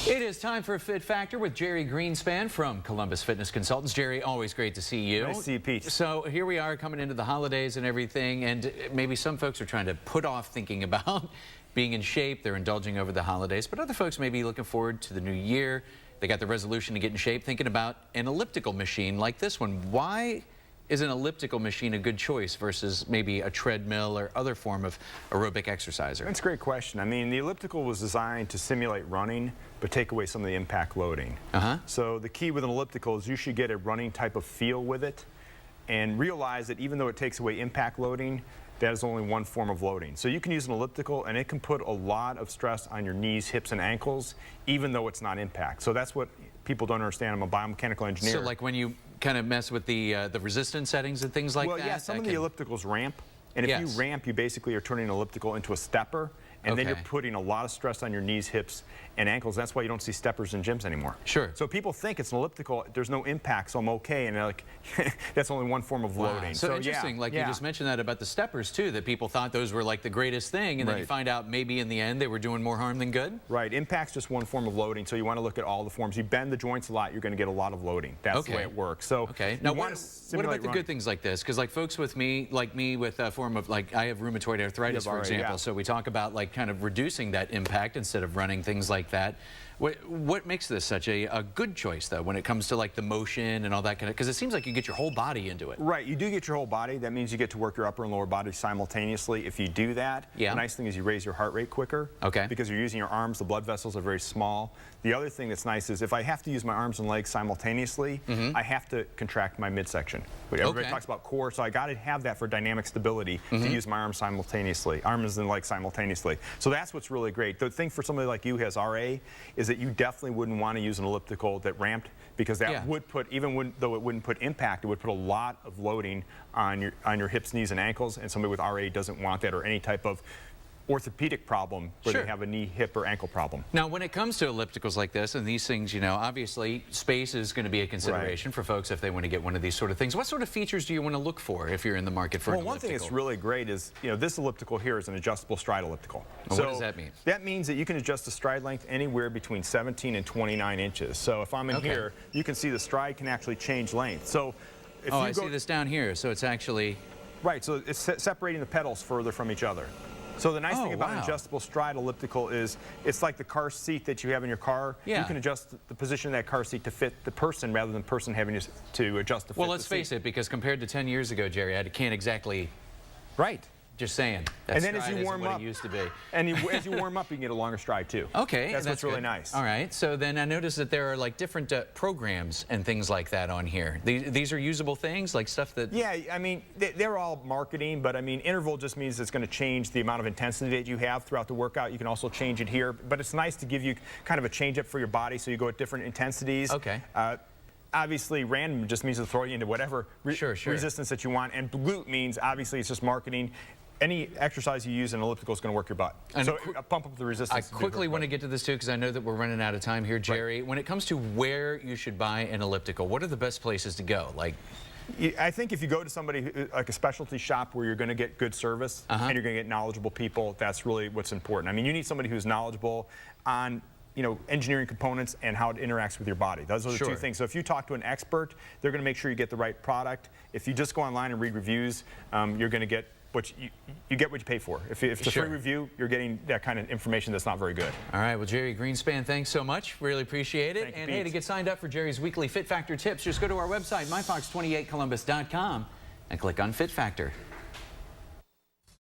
It is time for Fit Factor with Jerry Greenspan from Columbus Fitness Consultants. Jerry, always great to see you. Nice to see you, Pete. So here we are coming into the holidays and everything, and maybe some folks are trying to put off thinking about being in shape. They're indulging over the holidays, but other folks may be looking forward to the new year. They got the resolution to get in shape, thinking about an elliptical machine like this one. Why is an elliptical machine a good choice versus maybe a treadmill or other form of aerobic exerciser? That's a great question. I mean, the elliptical was designed to simulate running, but take away some of the impact loading. So the key with an elliptical is you should get a running type of feel with it and realize that even though it takes away impact loading, that is only one form of loading. So you can use an elliptical and it can put a lot of stress on your knees, hips, and ankles, even though it's not impact. So that's what people don't understand. I'm a biomechanical engineer. So like when you kind of mess with the resistance settings and things like that? Well, yeah, some of the ellipticals ramp. And if you ramp, you basically are turning an elliptical into a stepper. And then you're putting a lot of stress on your knees, hips, and ankles. That's why you don't see steppers in gyms anymore. Sure. So people think it's an elliptical, there's no impact, so I'm okay. And they're like, that's only one form of loading. So interesting, like you just mentioned that about the steppers too, that people thought those were like the greatest thing, and then you find out maybe in the end they were doing more harm than good? Right, impact's just one form of loading, so you want to look at all the forms. You bend the joints a lot, you're going to get a lot of loading. That's the way it works. So now what about the good things like this? Because like folks with me, like me with a form of, like I have rheumatoid arthritis, for example, so we talk about like kind of reducing that impact instead of running, things like that. What makes this such a good choice, though, when it comes to like the motion and all that kind of, because it seems like you get your whole body into it. Right, you do get your whole body. That means you get to work your upper and lower body simultaneously. If you do that, the nice thing is you raise your heart rate quicker. Because you're using your arms, the blood vessels are very small. The other thing that's nice is if I have to use my arms and legs simultaneously, I have to contract my midsection. Everybody talks about core, so I got to have that for dynamic stability to use my arms simultaneously, arms and legs simultaneously. So that's what's really great. The thing for somebody like you who has RA is that you definitely wouldn't want to use an elliptical that ramped, because that would put, though it wouldn't put impact, it would put a lot of loading on your hips, knees, and ankles, and somebody with RA doesn't want that, or any type of orthopedic problem where they have a knee, hip, or ankle problem. Now, when it comes to ellipticals like this and these things, you know, obviously space is going to be a consideration for folks if they want to get one of these sort of things. What sort of features do you want to look for if you're in the market for an elliptical? Well, one thing that's really great is, you know, this elliptical here is an adjustable stride elliptical. Well, what does that mean? That means that you can adjust the stride length anywhere between 17 and 29 inches. So if I'm in here, you can see the stride can actually change length. So if I see this down here, so it's actually... Right, so it's separating the pedals further from each other. So the nice thing about an adjustable stride elliptical is it's like the car seat that you have in your car. You can adjust the position of that car seat to fit the person rather than the person having to adjust the fit. Well, let's face it, because compared to 10 years ago, Jerry, I can't exactly... Just saying. And then as you warm up, it used to be. And as you warm up, you can get a longer stride too. That's what's really nice. All right. So then I noticed that there are like different programs and things like that on here. These are usable things, like stuff that... Yeah, I mean, they're all marketing, but I mean, interval just means it's going to change the amount of intensity that you have throughout the workout. You can also change it here, but it's nice to give you kind of a change up for your body, so you go at different intensities. Obviously, random just means to throw you into whatever resistance that you want, and glute means obviously it's just marketing. Any exercise you use in elliptical is going to work your butt. And so pump up the resistance. I quickly want to get to this too, because I know that we're running out of time here, Jerry. When it comes to where you should buy an elliptical, what are the best places to go? Like, I think if you go to somebody like a specialty shop where you're going to get good service and you're going to get knowledgeable people, that's really what's important. I mean, you need somebody who's knowledgeable on, you know, engineering components and how it interacts with your body. Those are the two things. So if you talk to an expert, they're going to make sure you get the right product. If you just go online and read reviews, you're going to get you get what you pay for. If it's a free review, you're getting that kind of information that's not very good. All right, well, Jerry Greenspan, thanks so much. Really appreciate it. And hey, to get signed up for Jerry's weekly Fit Factor tips, just go to our website, myfox28columbus.com, and click on Fit Factor.